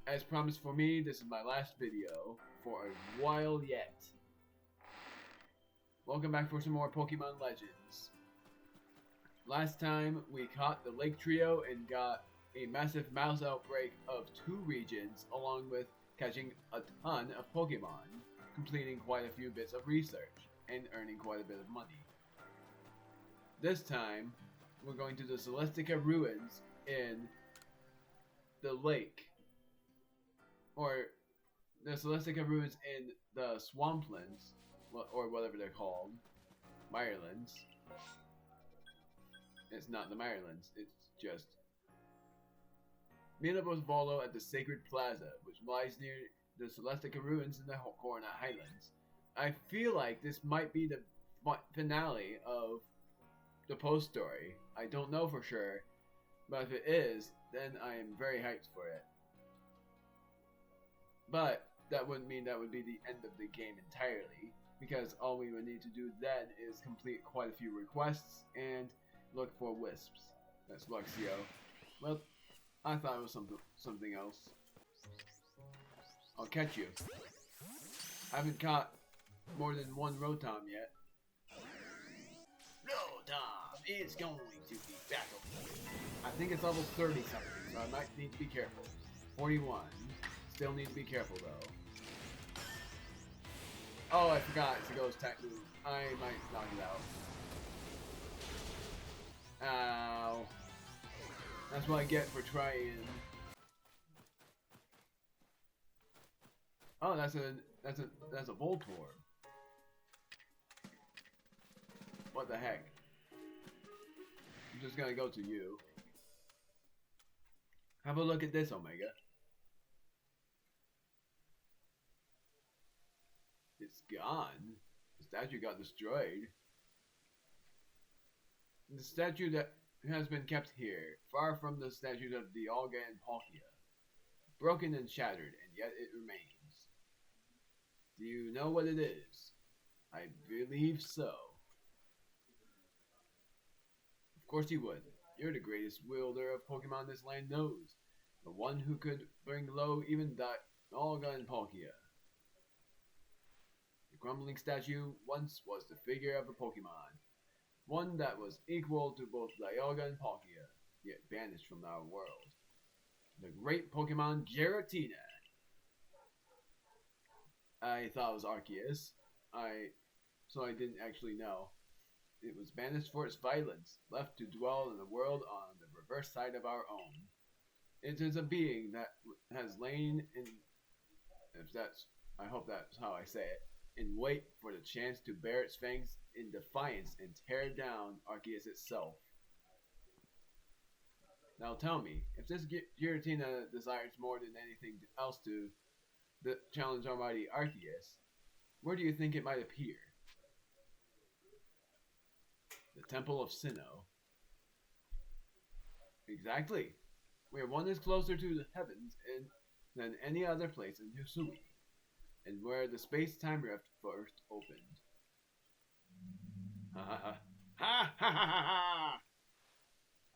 As promised for me, this is my last video for a while yet. Welcome back for some more Pokemon Legends. Last time we caught the Lake Trio and got a massive mouse outbreak of 2 regions, along with catching a ton of Pokemon, completing quite a few bits of research, and earning quite a bit of money. This time, we're going to the Celestica Ruins in the lake. Or the Celestica Ruins in the Swamplands, or whatever they're called. Mirelands. It's not the Mirelands, it's just... Meet up with Volo at the Sacred Plaza, which lies near the Celestica Ruins in the Corona Highlands. I feel like this might be the finale of the post story. I don't know for sure, but if it is, then I am very hyped for it. But that wouldn't mean that would be the end of the game entirely, because all we would need to do then is complete quite a few requests and look for wisps. That's Luxio. Well, I thought it was something else. I'll catch you. I haven't caught more than one Rotom yet. Rotom is going to be battled. I think it's level 30 something, so I might need to be careful. 41. Still need to be careful though. Oh, I forgot it's a ghost type move. I might knock it out. Ow. That's what I get for trying. Oh, that's a Voltorb. What the heck? I'm just gonna go to you. Have a look at this, Omega. It's gone. The statue got destroyed. The statue that has been kept here, far from the statues of Dialga and Palkia. Broken and shattered, and yet it remains. Do you know what it is? I believe so. Of course you would. You're the greatest wielder of Pokemon this land knows. The one who could bring low even Dialga and Palkia. The crumbling statue once was the figure of a Pokemon, one that was equal to both Dialga and Palkia, yet banished from our world. The great Pokemon Giratina. I thought it was Arceus, so I didn't actually know. It was banished for its violence, left to dwell in a world on the reverse side of our own. It is a being that has lain in, I hope that's how I say it, and wait for the chance to bare its fangs in defiance and tear down Arceus itself. Now tell me, if this Giratina desires more than anything else to challenge almighty Arceus, where do you think it might appear? The Temple of Sinnoh. Exactly. Where one is closer to the heavens than any other place in Hisui, and where the space-time rift first opened. Ha ha ha. Ha ha ha ha ha!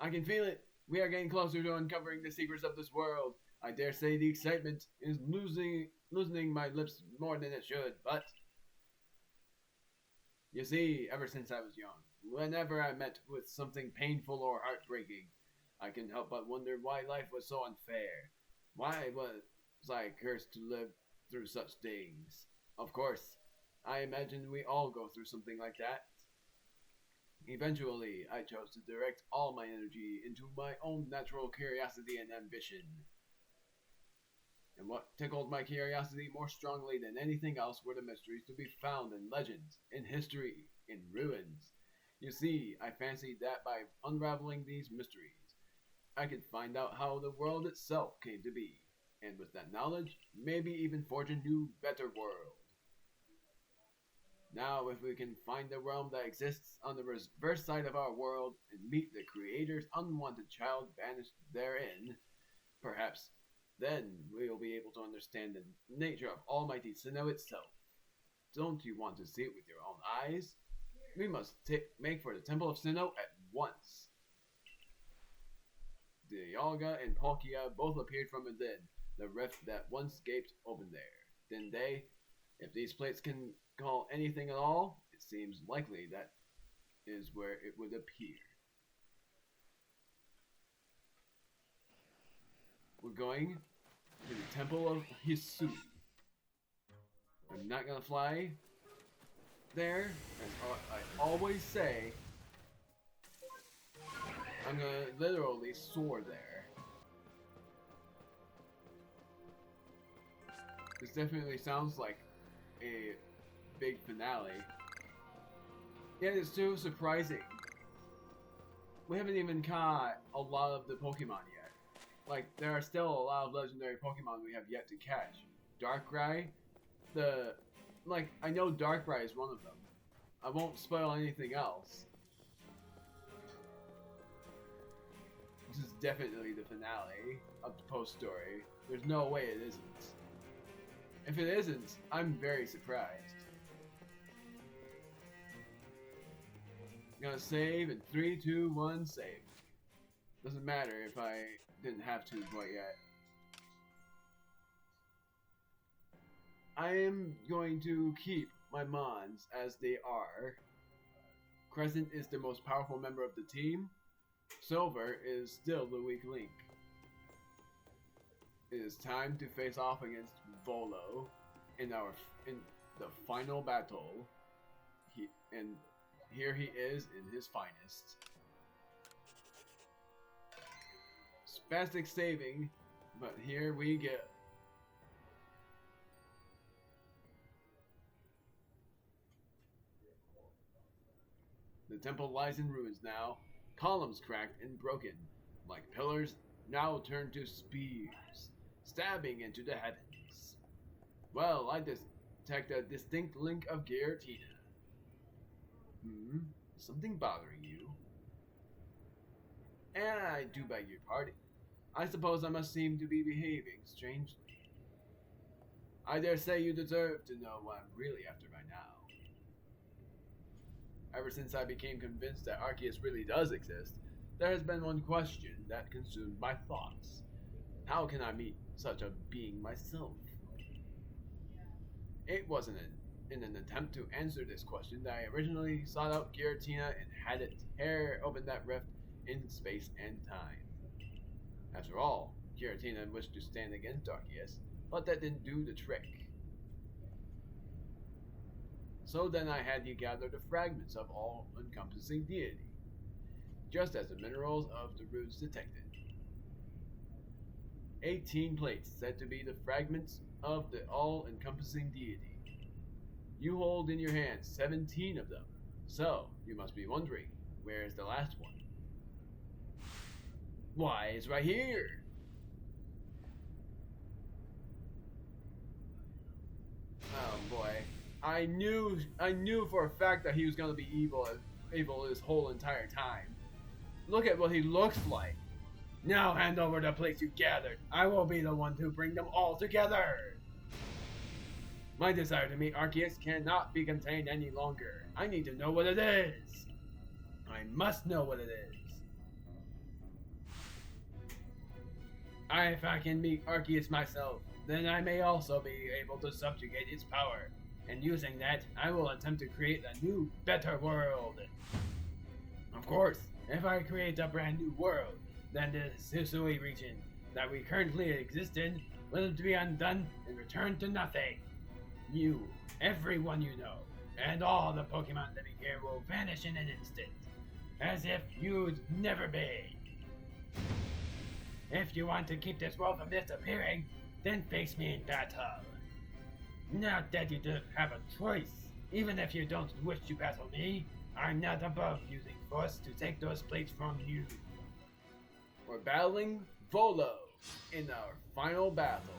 I can feel it! We are getting closer to uncovering the secrets of this world. I dare say the excitement is loosening my lips more than it should, but... You see, ever since I was young, whenever I met with something painful or heartbreaking, I couldn't help but wonder why life was so unfair. Why was I cursed to live through such things? Of course, I imagine we all go through something like that. Eventually, I chose to direct all my energy into my own natural curiosity and ambition. And what tickled my curiosity more strongly than anything else were the mysteries to be found in legends, in history, in ruins. You see, I fancied that by unraveling these mysteries, I could find out how the world itself came to be, and with that knowledge, maybe even forge a new, better world. Now, if we can find the realm that exists on the reverse side of our world and meet the Creator's unwanted child banished therein, perhaps then we will be able to understand the nature of Almighty Sinnoh itself. Don't you want to see it with your own eyes? We must make for the Temple of Sinnoh at once. Dialga and Palkia both appeared from within, the rift that once gaped open there, didn't they? If these plates can call anything at all, it seems likely that is where it would appear. We're going to the Temple of Hisui. I'm not gonna fly there, as I always say. I'm gonna literally soar there. This definitely sounds like a big finale. Yet it's so surprising. We haven't even caught a lot of the Pokemon yet. Like, there are still a lot of legendary Pokemon we have yet to catch. Darkrai, I know Darkrai is one of them. I won't spoil anything else. This is definitely the finale of the post-story. There's no way it isn't. If it isn't, I'm very surprised. I'm gonna save in 3, 2, 1, save. Doesn't matter if I didn't have to quite yet. I am going to keep my Mons as they are. Crescent is the most powerful member of the team. Silver is still the weak link. It is time to face off against Volo in the final battle. Here he is in his finest. Spastic saving, but here we go. The temple lies in ruins now, columns cracked and broken, like pillars now turned to spears, stabbing into the heavens. Well, I detect a distinct link of Giratina. Something bothering you? I do beg your pardon. I suppose I must seem to be behaving strangely. I dare say you deserve to know what I'm really after by now. Ever since I became convinced that Arceus really does exist, there has been one question that consumed my thoughts. How can I meet such a being myself? It wasn't in an attempt to answer this question that I originally sought out Giratina and had it tear open that rift in space and time. After all, Giratina wished to stand against Arceus, but that didn't do the trick. So then I had to gather the fragments of all-encompassing deity, just as the minerals of the roots detected. 18 plates said to be the fragments of the all-encompassing deity. You hold in your hands 17 of them, so you must be wondering, where is the last one? Why, it's right here! Oh boy. I knew for a fact that he was gonna be evil this whole entire time. Look at what he looks like. Now hand over the plates you gathered. I will be the one to bring them all together. My desire to meet Arceus cannot be contained any longer. I need to know what it is. I must know what it is. If I can meet Arceus myself, then I may also be able to subjugate its power. And using that, I will attempt to create a new, better world. Of course, if I create a brand new world, then the Hisui region that we currently exist in will be undone and returned to nothing. You, everyone you know, and all the Pokemon living here will vanish in an instant, as if you'd never been. If you want to keep this world from disappearing, then face me in battle. Not that you don't have a choice. Even if you don't wish to battle me, I'm not above using force to take those plates from you. We're battling Volo in our final battle.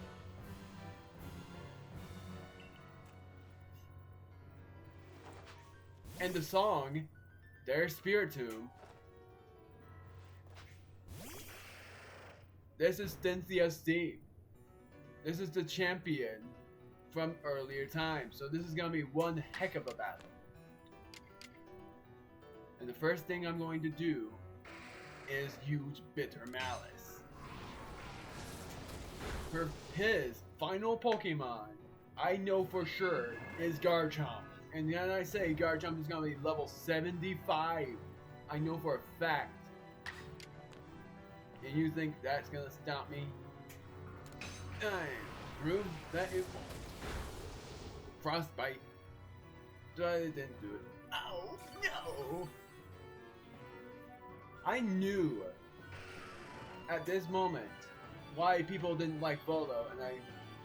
And the song, their Spiritomb. This is Cynthia's theme. This is the champion from earlier times. So this is going to be one heck of a battle. And the first thing I'm going to do is use Bitter Malice. for his final Pokemon, I know for sure, is Garchomp. And then I say Garchomp is gonna be level 75. I know for a fact. And you think that's gonna stop me? Prove that it won't. Frostbite. I didn't do it. Oh no! I knew at this moment why people didn't like Volo, and I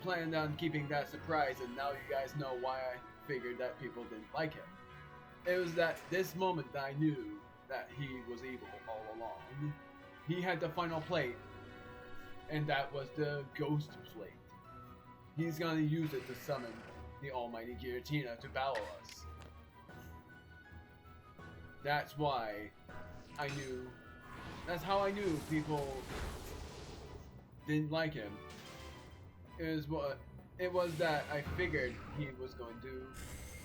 planned on keeping that surprise, and now you guys know why I figured that people didn't like him. It was that this moment that I knew that he was evil all along. He had the final plate, and that was the Ghost Plate. He's gonna use it to summon the almighty Giratina to battle us. That's why I knew, that's how I knew people didn't like him. It was that I figured he was going to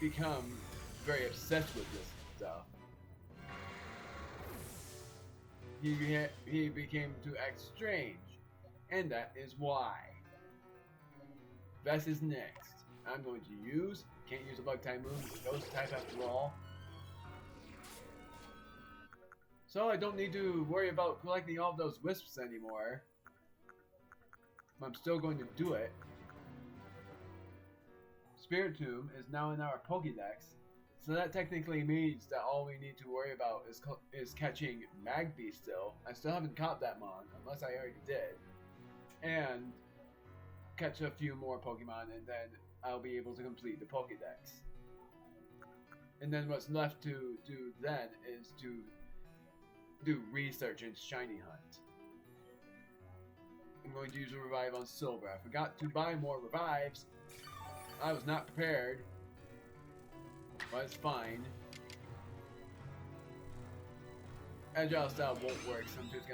become very obsessed with this stuff. He became to act strange, and that is why. Vest is next. I'm going to use, can't use a bug type move, it's a ghost type after all. So I don't need to worry about collecting all of those wisps anymore. I'm still going to do it. Spiritomb is now in our Pokédex, so that technically means that all we need to worry about is catching Magby still. I still haven't caught that mon, unless I already did. And catch a few more Pokemon, and then I'll be able to complete the Pokédex. And then what's left to do then is to do research and shiny hunt. I'm going to use a revive on Silver. I forgot to buy more revives. I was not prepared, but it's fine. Agile style won't work, so I'm just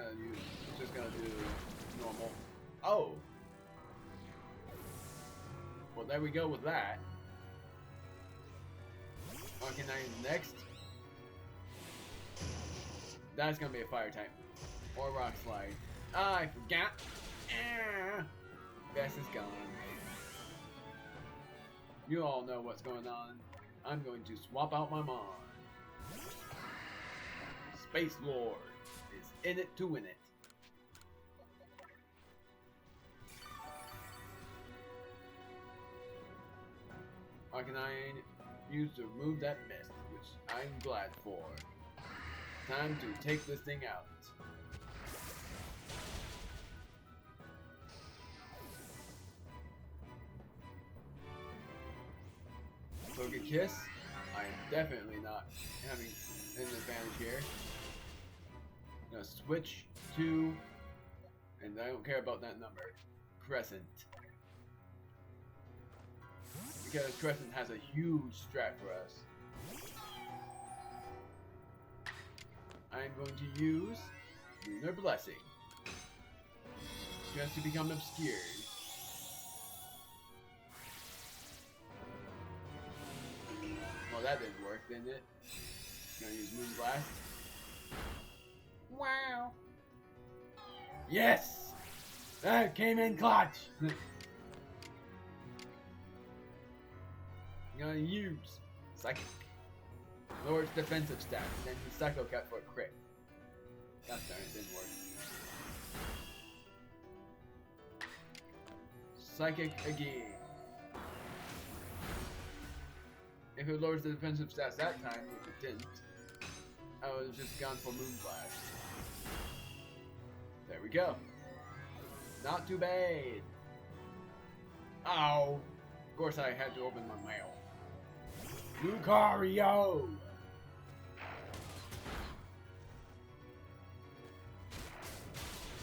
gonna do normal. Oh! Well, there we go with that. Arcanine next. That's gonna be a fire type. Or rock slide. Ah, I forgot. Vest is gone. You all know what's going on. I'm going to swap out my mon. Space Lord is in it to win it. Arcanine used to remove that mist, which I'm glad for. Time to take this thing out. Togekiss Kiss. I am definitely not having an advantage here. I'm gonna switch to, and I don't care about that number, Crescent. Because Crescent has a huge strat for us. I'm going to use Lunar Blessing. Just to become obscured. Well, that didn't work, didn't it? Gonna use Moonblast. Wow! Yes! That came in clutch! I'm gonna use Psychic. Lower its defensive stats, then use Psycho Cut for a crit. God darn it, didn't work. Psychic again. If it lowers the defensive stats that time, which it didn't, I would have just gone for Moonblast. There we go. Not too bad. Oh, of course I had to open my mail. Lucario!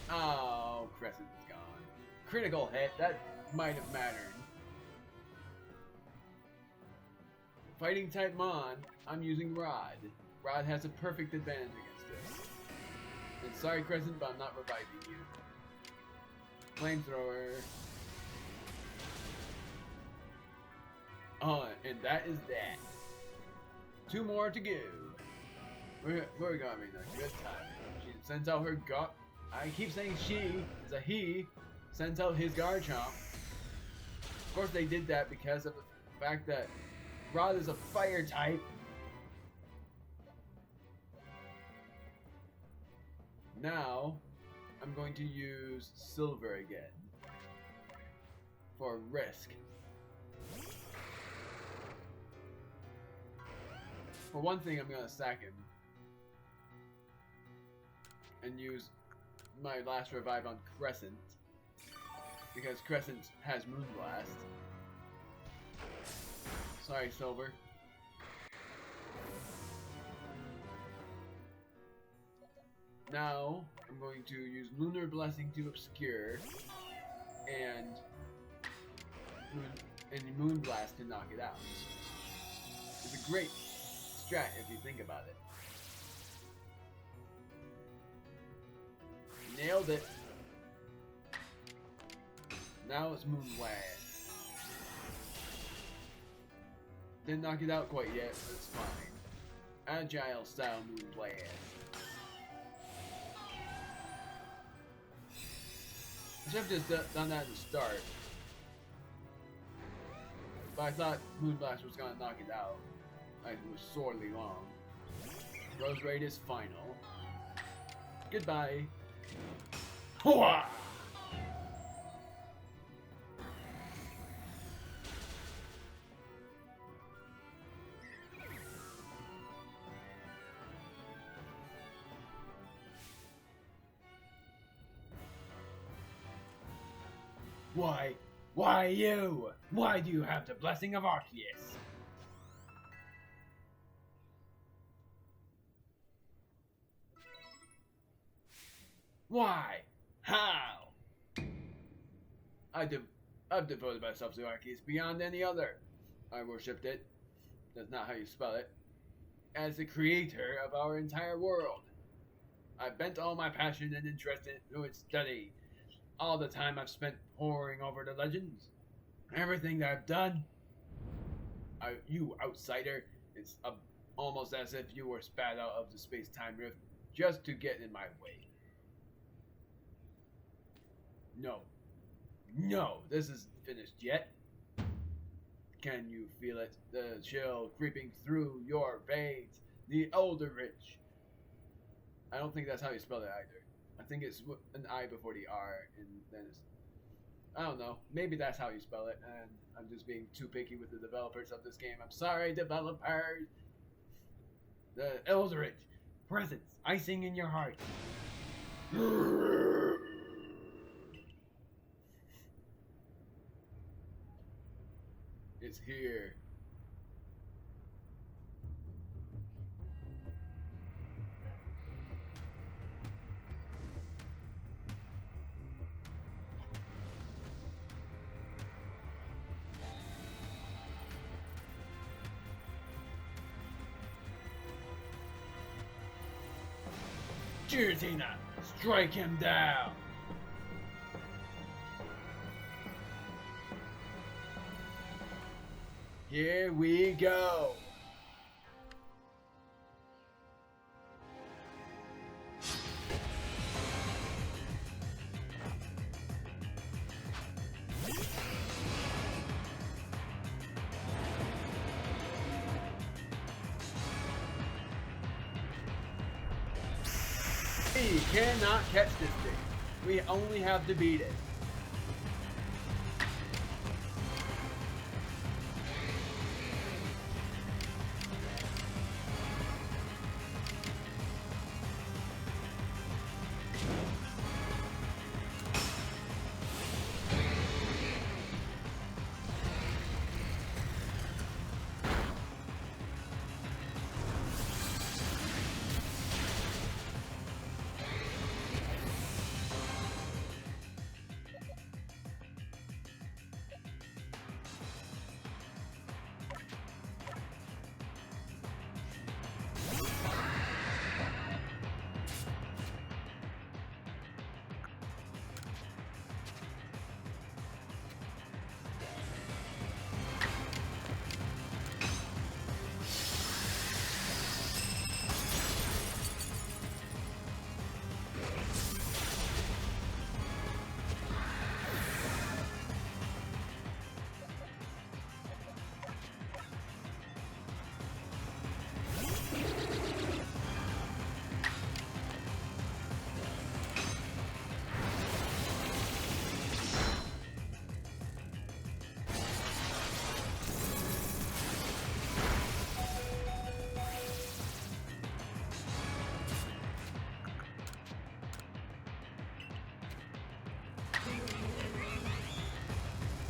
Oh, Crescent is gone. Critical hit, that might have mattered. Fighting type Mon, I'm using Rod. Rod has a perfect advantage against this. And sorry Crescent, but I'm not reviving you. Flamethrower. And that is that. 2 more to go. We're gonna be in a good time. She sends out her I keep saying she, it's a he. sends out his Garchomp. Of course they did that because of the fact that Rod is a fire type. Now, I'm going to use Silver again for risk. For one thing, I'm going to sack him and use my last revive on Crescent because Crescent has Moonblast. Sorry, Silver. Now, I'm going to use Lunar Blessing to obscure and Moonblast to knock it out. It's a great strat if you think about it. Nailed it. Now it's Moonblast. Didn't knock it out quite yet, but it's fine. Agile style Moonblast. I should have just done that at the start. But I thought Moonblast was gonna knock it out. I was sorely wrong. Rose Raid is final. Goodbye. Hooah! Why you? Why do you have the blessing of Arceus? Why? How? I've devoted myself to Arceus beyond any other. I worshipped it. That's not how you spell it. As the creator of our entire world. I bent all my passion and interest into its study. All the time I've spent poring over the legends. Everything that I've done. You outsider. It's almost as if you were spat out of the space-time rift just to get in my way. No, this isn't finished yet. Can you feel it? The chill creeping through your veins. The Eldritch. I don't think that's how you spell it either. I think it's an I before the R, and then it's... I don't know. Maybe that's how you spell it, and I'm just being too picky with the developers of this game. I'm sorry, developers! The Eldritch. Presence. Icing in your heart. It's here. Giratina, strike him down! Here we go! We cannot catch this thing. We only have to beat it.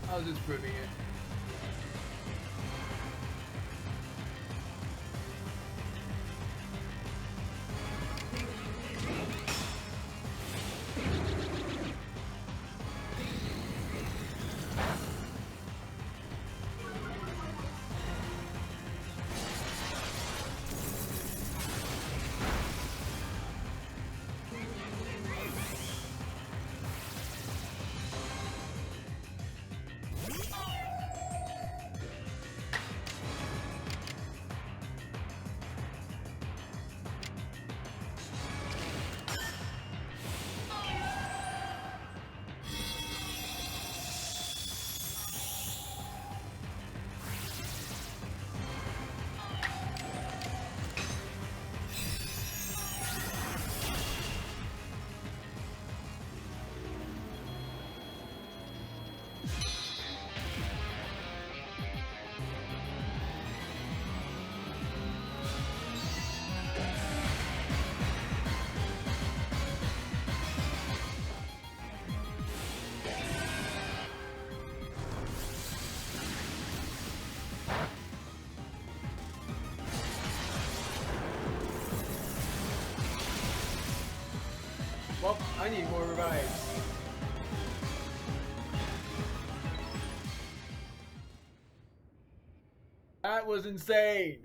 I was just proving it. Well, I need more revives. That was insane.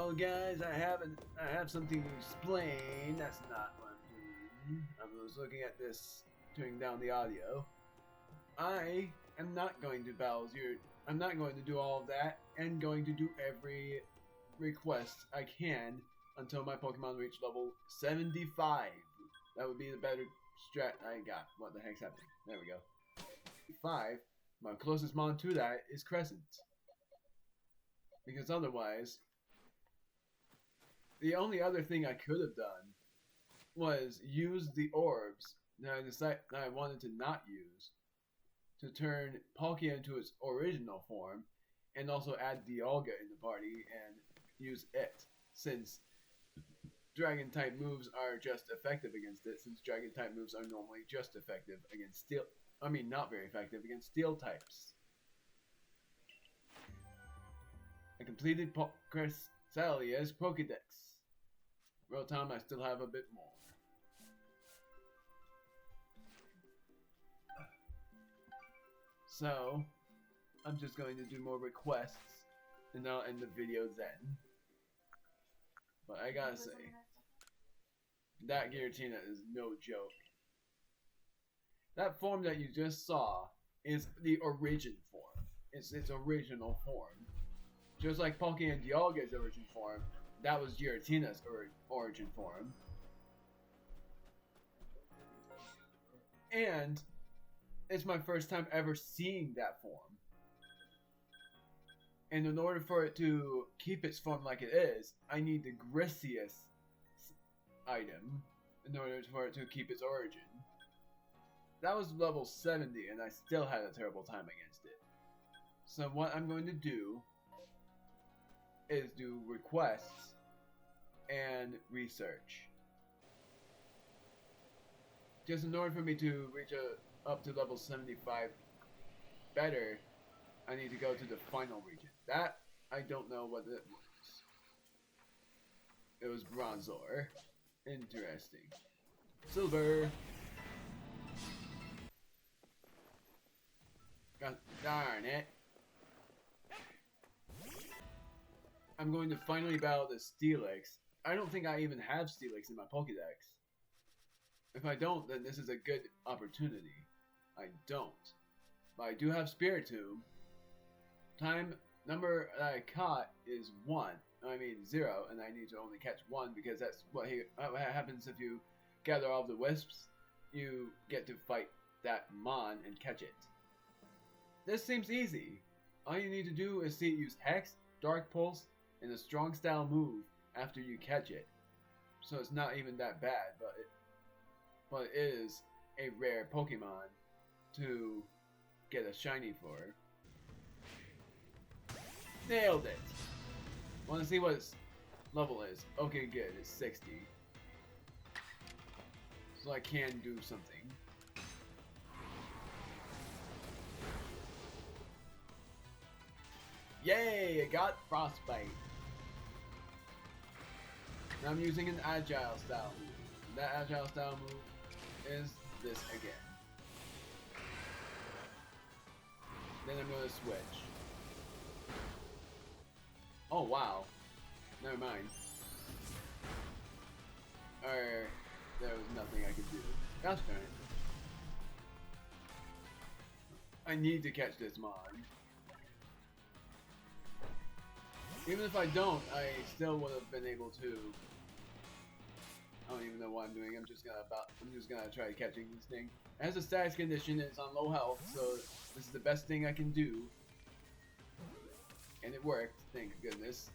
Well, guys, I have something to explain. That's not what I'm doing. I was looking at this, turning down the audio. I am not going to Bowser. I'm not going to do all of that, and going to do every request I can until my Pokemon reach level 75. That would be the better strat I got. What the heck's happening? There we go. 5. My closest mon to that is Crescent. Because otherwise, the only other thing I could have done was use the orbs that I wanted to not use to turn Palkia into its original form, and also add Dialga in the party and use it, since Dragon type moves are just effective against it, since Dragon type moves are normally just effective against Steel. I mean, not very effective against Steel types. I completed Cressalia's Pokedex. Rotom, I still have a bit more. So, I'm just going to do more requests, and I'll end the video then. But I gotta say, that Giratina is no joke. That form that you just saw is the origin form. It's its original form. Just like Palkia and Dialga's origin form, that was Giratina's origin form. And it's my first time ever seeing that form. And in order for it to keep its form like it is, I need the Grisius item in order for it to keep its origin. That was level 70 and I still had a terrible time against it. So what I'm going to do is do requests and research. Just in order for me to reach up to level 75 better, I need to go to the final region. That, I don't know what it was. It was Bronzor. Interesting. Silver. God darn it. I'm going to finally battle the Steelix. I don't think I even have Steelix in my Pokedex. If I don't, then this is a good opportunity. I don't. But I do have Spiritomb. Number that I caught is 0, and I need to only catch 1 because that's what happens if you gather all the wisps. You get to fight that mon and catch it. This seems easy. All you need to do is see it use Hex, Dark Pulse, and a strong style move after you catch it. So it's not even that bad, but it is a rare Pokemon to get a shiny for. Nailed it! Want to see what its level is? Okay, good. It's 60. So I can do something. Yay! I got Frostbite. Now I'm using an Agile style move. And that Agile style move is this again. Then I'm going to switch. Oh wow. Never mind. Or there was nothing I could do. Gosh darn it. I need to catch this mon. Even if I don't, I still would have been able to. I don't even know what I'm doing. I'm just gonna try catching this thing. It has a status condition. It's on low health, so this is the best thing I can do. And it worked, thank goodness.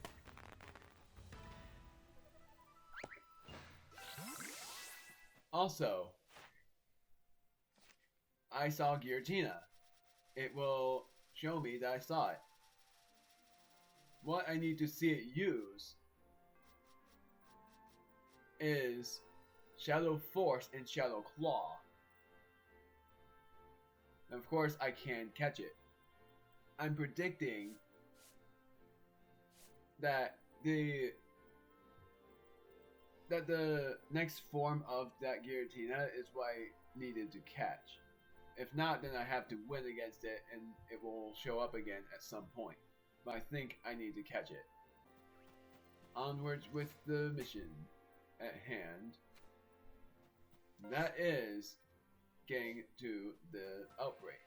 Also, I saw Giratina. It will show me that I saw it. What I need to see it use is Shadow Force and Shadow Claw. And of course, I can catch it. I'm predicting that the next form of that Giratina is what I needed to catch. If not, then I have to win against it and it will show up again at some point. But I think I need to catch it. onwards with the mission at hand. That is getting to the outbreak.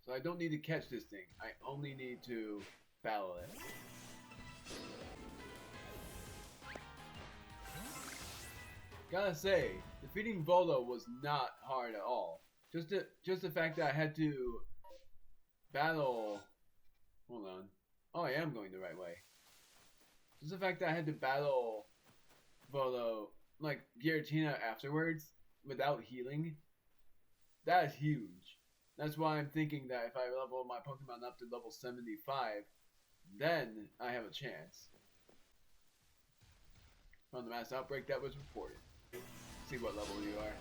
So I don't need to catch this thing. I only need to battle it. Gotta say, defeating Volo was not hard at all. Just the fact that I had to battle. Hold on. Oh, I am going the right way. Just the fact that I had to battle Volo, like Giratina afterwards, without healing. That is huge. That's why I'm thinking that if I level my Pokemon up to level 75, then I have a chance. From the mass outbreak that was reported. Let's see what level you are.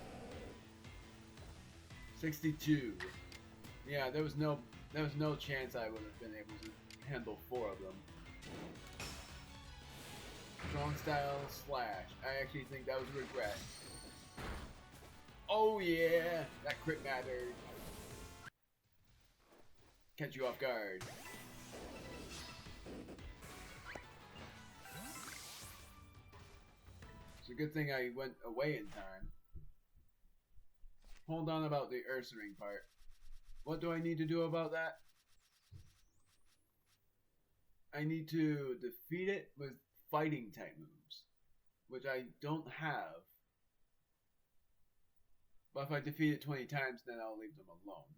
62. Yeah, there was no chance I would have been able to handle 4 of them. Strong style slash. I actually think that was a regret. Oh yeah, that crit mattered. Catch you off guard. It's a good thing I went away in time. Hold on about the Ursaring part. What do I need to do about that? I need to defeat it with fighting type moves, which I don't have. But if I defeat it 20 times, then I'll leave them alone.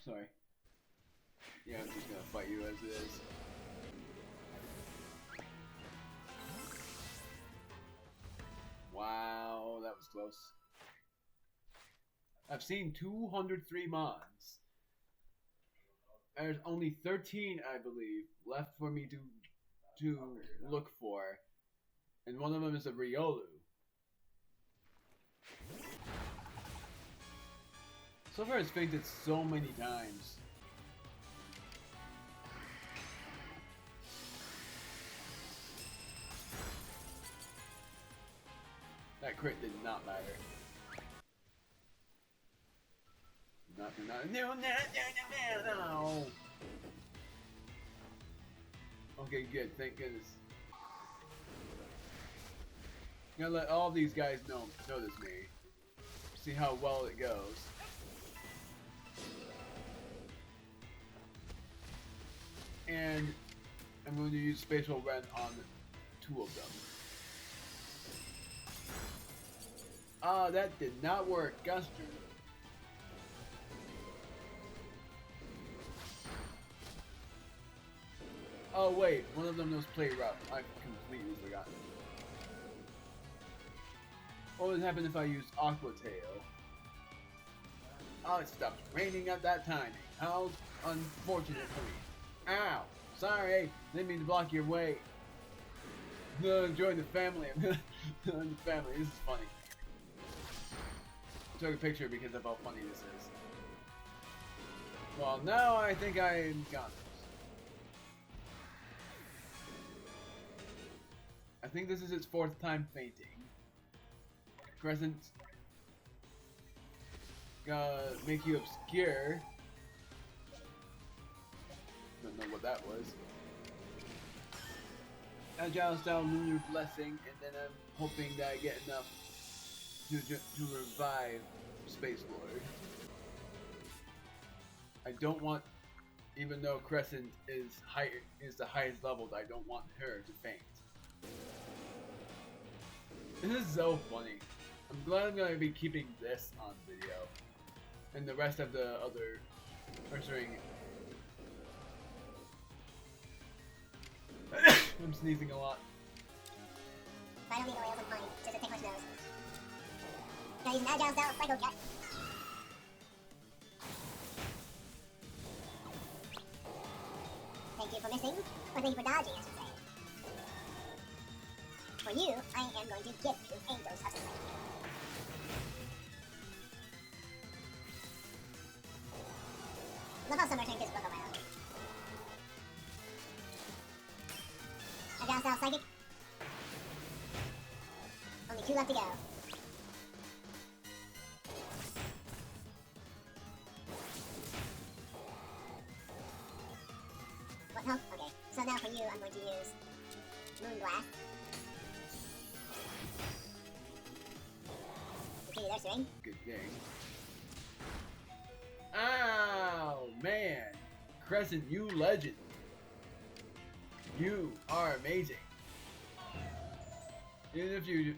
Sorry. Yeah, I'm just gonna fight you as it is. Wow, that was close. I've seen 203 mods. There's only 13, I believe, left for me to look for. And one of them is a Riolu. So far it's fainted so many times. That crit did not matter. No. Okay, good. Thank goodness. I'm gonna let all these guys notice me. See how well it goes. And I'm going to use Spatial Rend on 2 of them. Ah, that did not work. Guster. Oh wait, one of them knows Play Rough. I've completely forgotten. What would happen if I used Aqua Tail? Oh, it stopped raining at that time. How unfortunate for me. Ow! Sorry, didn't mean to block your way. No, join the family. Join the family. This is funny. I took a picture because of how funny this is. Well, now I think I'm gone. I think this is its 4th time fainting. Crescent. Gonna make you obscure. Don't know what that was. Agile style lunar blessing, and then I'm hoping that I get enough to revive Space Lord. I don't want, even though Crescent is the highest level, I don't want her to faint. This is so funny. I'm glad I'm gonna be keeping this on video, and the rest of the other Ursaring. I'm sneezing a lot. I don't need oils and pine, just a ticklish nose. Gotta use an agile style psycho cat. Thank you for missing, or thank you for dodging, I should say. For you, I am going to give you a dose of strength. Love how Summer Tank just broke on my own. Agile style psychic. Only 2 left to go. now for you, I'm going to use Moonblast. Continue their swing. Good thing. Oh man, Crescent, you legend. You are amazing. Even if you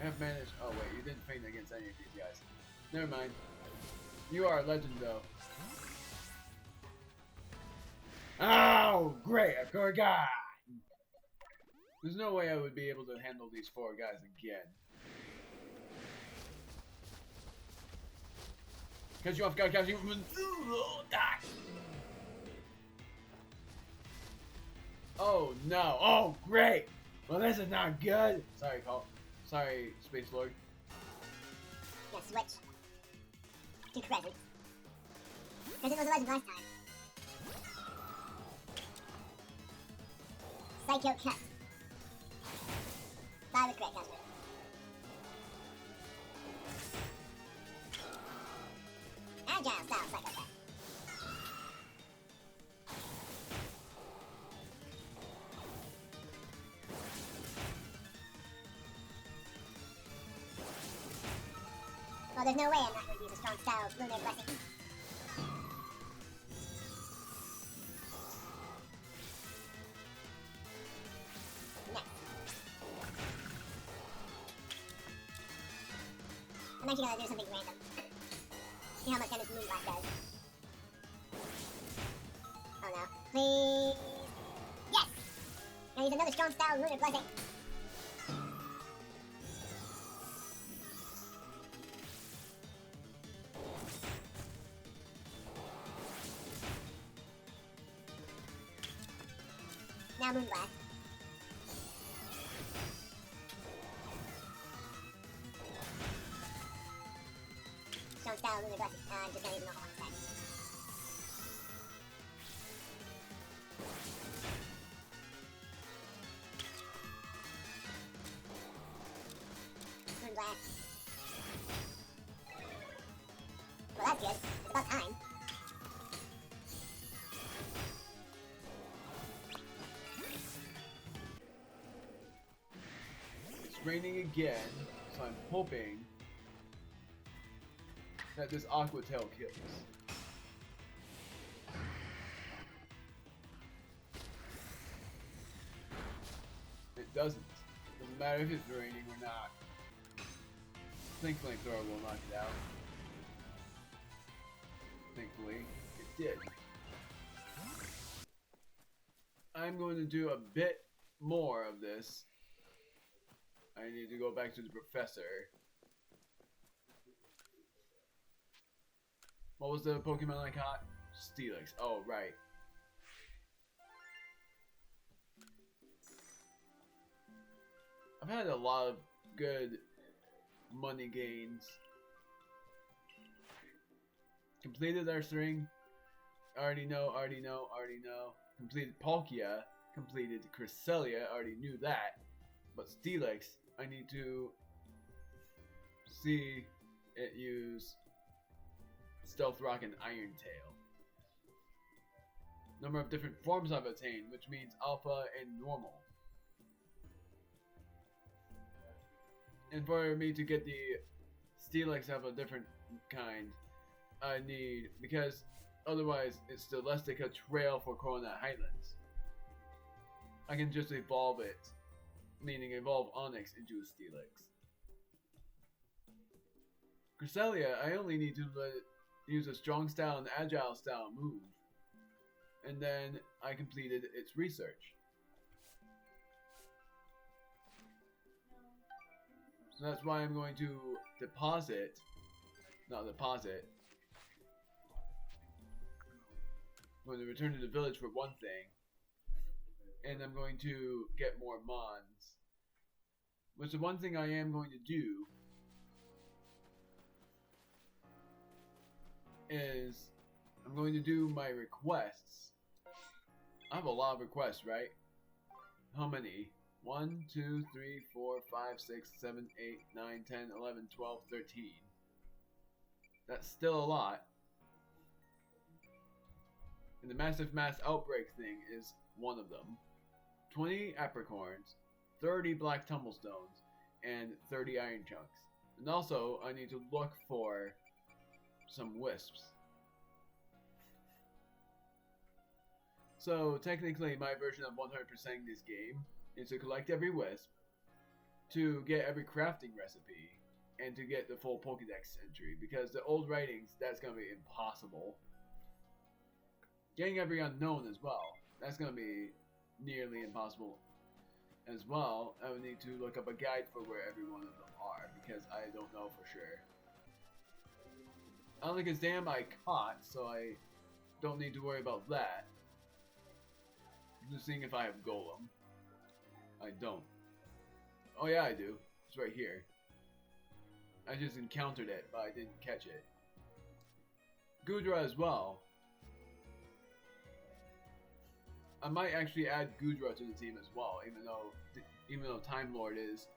have managed. Oh wait, you didn't faint against any of these guys. Never mind. You are a legend though. Oh, great, I forgot. There's no way I would be able to handle these 4 guys again. Catch you off guard, catch you. Oh no! Oh great! Well, this is not good. Sorry, Cole. Sorry, Space Lord. Yeah, switch to Crescent. Crescent was a legend last time. Psycho Cut. Die with crit, Casper. Agile style Psycho Cut. Well, there's no way I'm not going to use a strong style Lunar Blessing. I'm actually gonna do something random. See how much damage Moonblast does. Oh no. Please! Yes! Gonna use another strong style Lunar Blessing. Now Moonblast. Strong style Lunar Blessing. I'm just gonna use a normal one instead. Moonblast. Well, that's good. It's about time. It's raining again, so I'm hoping that this Aqua Tail kills. It doesn't. Doesn't matter if it's raining or not. I think Flamethrower will knock it out. Thankfully, it did. I'm going to do a bit more of this. I need to go back to the professor. What was the Pokemon I caught? Steelix. Oh, right. I've had a lot of good money gains. Completed our string. Already know. Completed Palkia. Completed Cresselia. Already knew that. But Steelix, I need to see it use Stealth Rock and Iron Tail. Number of different forms I've attained, which means Alpha and Normal. And for me to get the Steelix of a different kind, I need, because otherwise it's the Lestica Trail for Corona Highlands. I can just evolve it, meaning evolve Onyx into a Steelix. Cresselia, I only need to use a strong style and agile style move. And then I completed its research. So that's why I'm going to deposit. I'm going to return to the village for one thing. And I'm going to get more Mons. Which the one thing I am going to do is I'm going to do my requests. I have a lot of requests, right? How many? 1, 2, 3, 4, 5, 6, 7, 8, 9, 10, 11, 12, 13. That's still a lot. And the massive mass outbreak thing is one of them. 20 apricorns, 30 black tumblestones, and 30 iron chunks. And also, I need to look for some wisps. So, technically, my version of 100%ing this game is to collect every wisp, to get every crafting recipe, and to get the full Pokédex entry. Because the old writings, that's going to be impossible. Getting every unknown as well, that's going to be nearly impossible as well. I would need to look up a guide for where every one of them are, because I don't know for sure. I don't think it's damn I caught, so I don't need to worry about that. I'm just seeing if I have Golem. I don't. Oh yeah, I do. It's right here. I just encountered it, but I didn't catch it. Gudra as well. I might actually add Gudra to the team as well, even though Time Lord is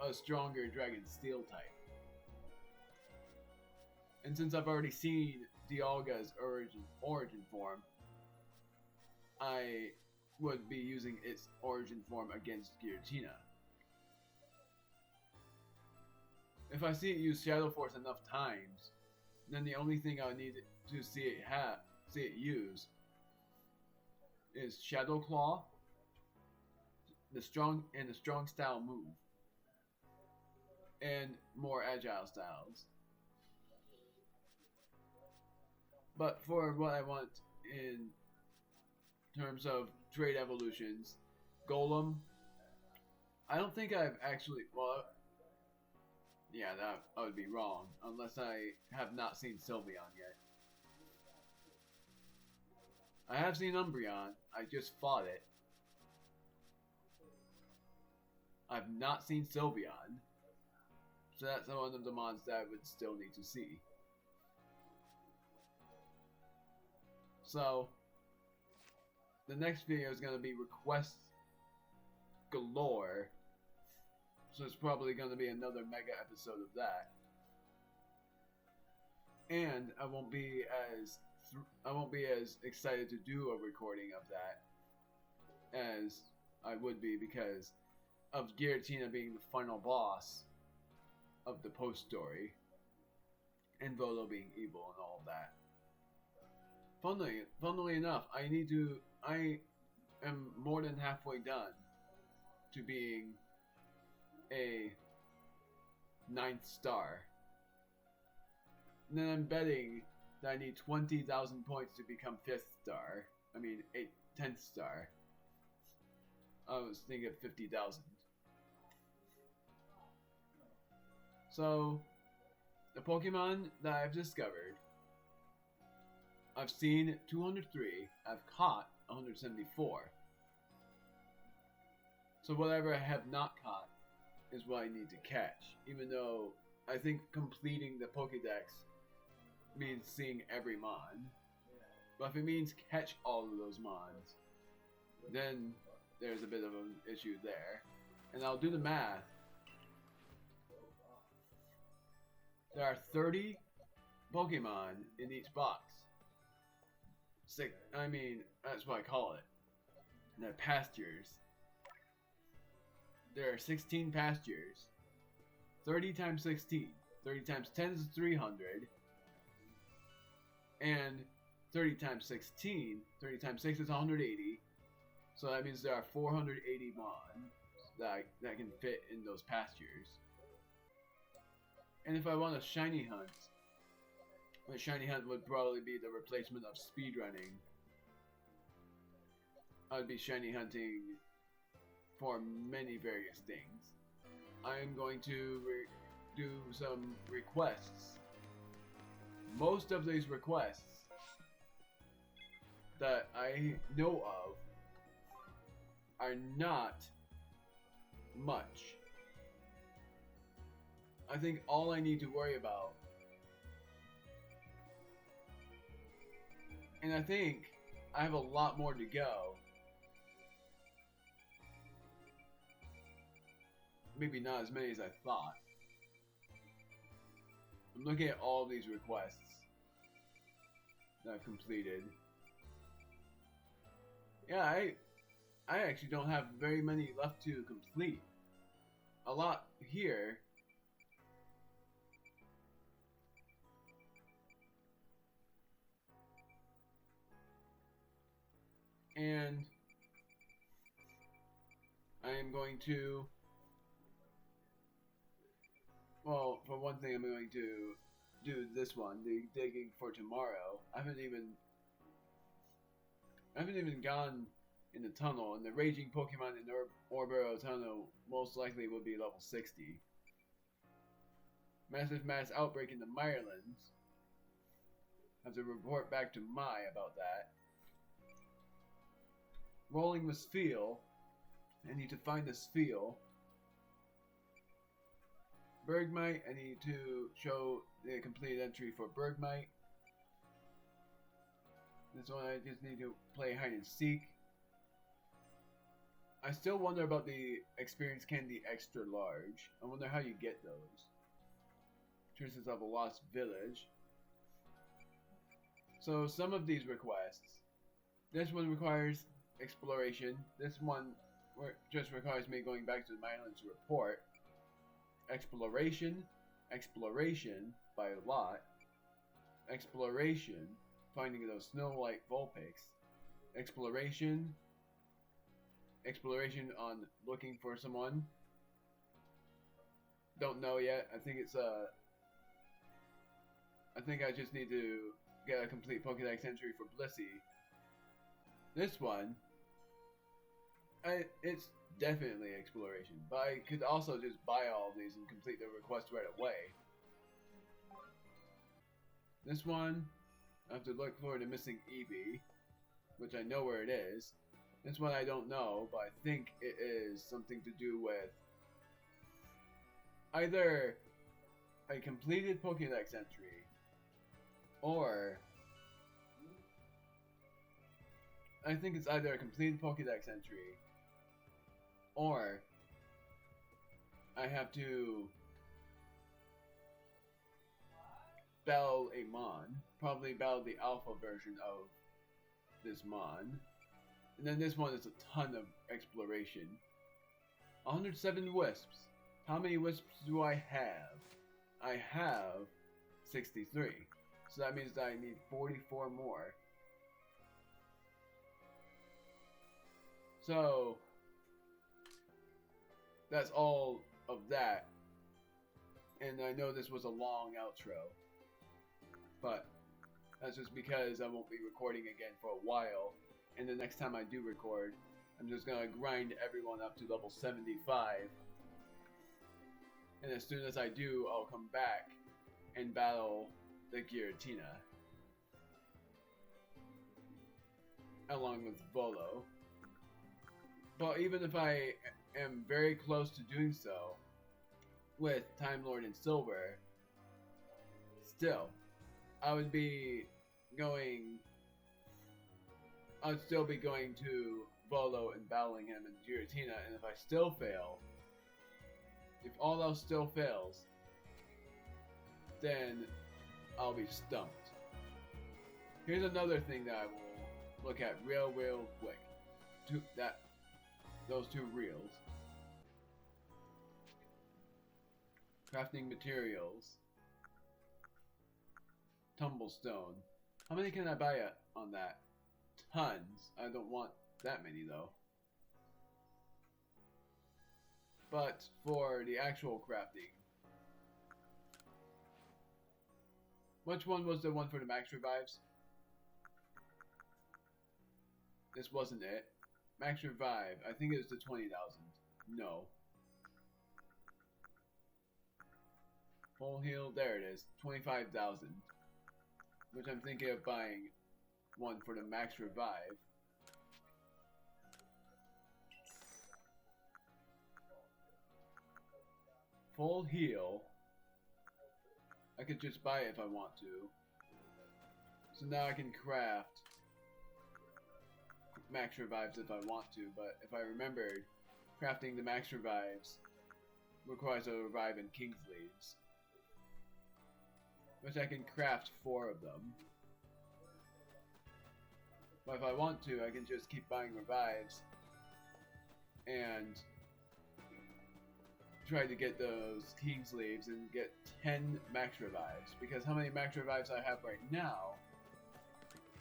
a stronger Dragon Steel type. And since I've already seen Dialga's origin form, I would be using its origin form against Giratina. If I see it use Shadow Force enough times, then the only thing I would need to see it use is Shadow Claw, the strong style move, and more agile styles. But for what I want in terms of trade evolutions, Golem, I don't think I've actually, well, yeah, that I would be wrong unless I have not seen Sylveon yet. I have seen Umbreon. I just fought it. I've not seen Sylveon. So that's one of the mons that I would still need to see. So, the next video is going to be requests galore. So it's probably going to be another mega episode of that. And I won't be as excited to do a recording of that as I would be because of Giratina being the final boss of the post story and Volo being evil and all of that. Funnily enough, I am more than halfway done to being a 9th star. And then I'm betting that I need 20,000 points to become 5th star. I mean, 10th star. I was thinking of 50,000. So, the Pokemon that I've discovered, I've seen 203, I've caught 174. So whatever I have not caught is what I need to catch, even though I think completing the Pokédex means seeing every mon. But if it means catch all of those mons, then there's a bit of an issue there. And I'll do the math. There are 30 Pokemon in each box. That's what I call it. And they're pastures. There are 16 pastures. 30 times 16. 30 times 10 is 300. And 30 times 16. 30 times 6 is 180. So that means there are 480 mon that can fit in those pastures. And if I want a shiny hunt, a shiny hunt would probably be the replacement of speedrunning. I would be shiny hunting for many various things. I am going to do some requests. Most of these requests that I know of are not much. I think all I need to worry about, and I think I have a lot more to go. Maybe not as many as I thought. I'm looking at all these requests that I've completed. Yeah, I actually don't have very many left to complete. A lot here. And I am going to, well, for one thing, I'm going to do this one, the digging for tomorrow. I haven't even gone in the tunnel, and the raging Pokemon in Orbero Tunnel most likely will be level 60. Massive mass outbreak in the Mirelands. Have to report back to Mai about that. Rolling with Spheal. I need to find the Spheal. Bergmite, I need to show the complete entry for Bergmite. This one I just need to play hide and seek. I still wonder about the experience candy extra large. I wonder how you get those. Traces of a lost village. So some of these requests. This one requires exploration. This one just requires me going back to the Mirelands to report. Exploration by a lot. Exploration, finding those Snow White Vulpix. Exploration on looking for someone. Don't know yet. I think I just need to get a complete Pokédex entry for Blissey. This one, it's definitely exploration, but I could also just buy all of these and complete the request right away. This one, I have to look for the missing Eevee, which I know where it is. This one I don't know, but I think it is something to do with either a completed Pokédex entry, or I think it's either a completed Pokédex entry, or I have to battle a Mon, probably battle the alpha version of this Mon. And then this one is a ton of exploration. 107 wisps. How many wisps do I have? I have 63. So that means that I need 44 more. So that's all of that. And I know this was a long outro. But that's just because I won't be recording again for a while. And the next time I do record, I'm just gonna grind everyone up to level 75. And as soon as I do, I'll come back and battle the Giratina. Along with Volo. But even if I am very close to doing so with Time Lord and Silver, still, I would still be going to Volo and battling him in Giratina, and if I still fail, if all else still fails, then I'll be stumped. Here's another thing that I will look at real quick. Those two reels. Crafting materials. Tumblestone. How many can I buy on that? Tons. I don't want that many though. But for the actual crafting, which one was the one for the max revives? This wasn't it. Max revive. I think it was the 20,000. No. Full heal. There it is. 25,000. Which I'm thinking of buying one for the max revive. Full heal. I could just buy it if I want to. So now I can craft max revives if I want to, but if I remembered, crafting the max revives requires a revive in King's Leaves. Which I can craft 4 of them. But if I want to, I can just keep buying revives and try to get those King's Leaves and get 10 max revives. Because how many max revives I have right now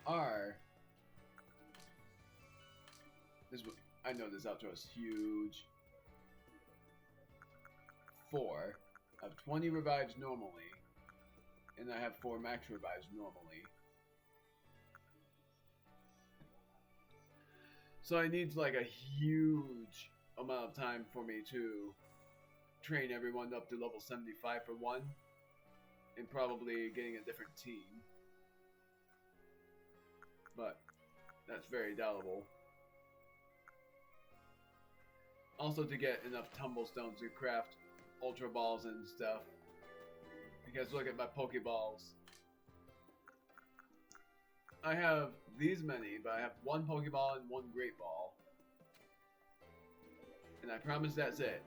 are... I know this outro is huge. 4. I have 20 revives normally. And I have 4 max revives normally. So I need like a huge amount of time for me to train everyone up to level 75 for one. And probably getting a different team. But that's very doubtable. Also to get enough tumblestones to craft ultra balls and stuff. Because look at my Pokeballs. I have these many, but I have 1 Pokeball and 1 Great Ball. And I promise that's it.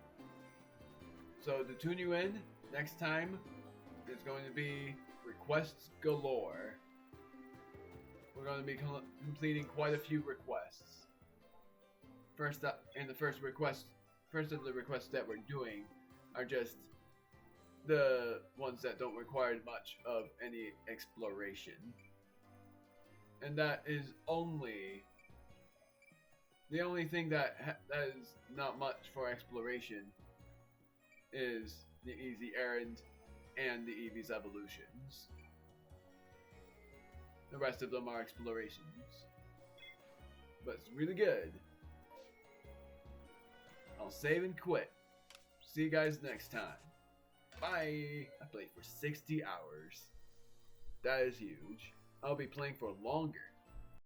So to tune you in, next time, it's going to be requests galore. We're going to be completing quite a few requests. First of the requests that we're doing are just the ones that don't require much of any exploration. And that is the only thing that is not much for exploration is the Easy Errand and the Eevee's evolutions. The rest of them are explorations. But it's really good. I'll save and quit. See you guys next time. Bye! I played for 60 hours. That is huge. I'll be playing for longer